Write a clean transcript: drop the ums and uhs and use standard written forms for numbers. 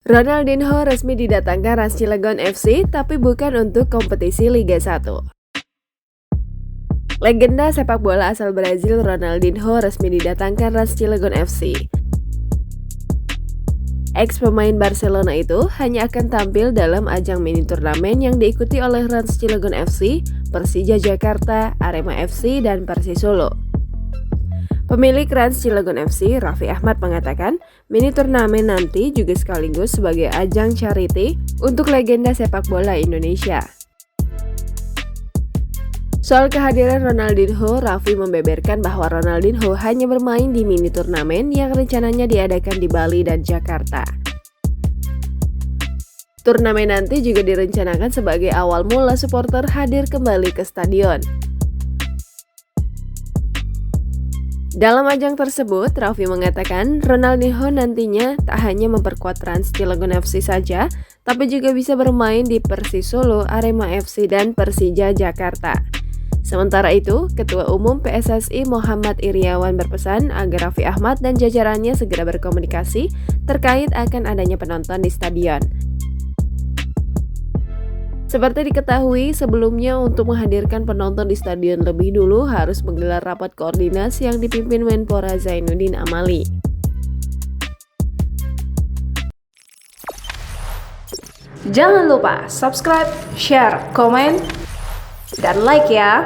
Ronaldinho resmi didatangkan Rans Cilegon FC tapi bukan untuk kompetisi Liga 1. Legenda sepak bola asal Brazil Ronaldinho resmi didatangkan Rans Cilegon FC. Ex-pemain Barcelona itu hanya akan tampil dalam ajang mini turnamen yang diikuti oleh Rans Cilegon FC, Persija Jakarta, Arema FC, dan Persis Solo. Pemilik Rans Cilegon FC, Raffi Ahmad mengatakan, mini turnamen nanti juga sekaligus sebagai ajang charity untuk legenda sepak bola Indonesia. Soal kehadiran Ronaldinho, Raffi membeberkan bahwa Ronaldinho hanya bermain di mini turnamen yang rencananya diadakan di Bali dan Jakarta. Turnamen nanti juga direncanakan sebagai awal mula supporter hadir kembali ke stadion. Dalam ajang tersebut, Raffi mengatakan Ronaldinho nantinya tak hanya memperkuat Rans Cilegon FC saja, tapi juga bisa bermain di Persis Solo, Arema FC, dan Persija Jakarta. Sementara itu, Ketua Umum PSSI Muhammad Iriawan berpesan agar Raffi Ahmad dan jajarannya segera berkomunikasi terkait akan adanya penonton di stadion. Seperti diketahui, sebelumnya untuk menghadirkan penonton di stadion lebih dulu harus menggelar rapat koordinasi yang dipimpin Menpora Zainuddin Amali. Jangan lupa subscribe, share, komen, dan like ya!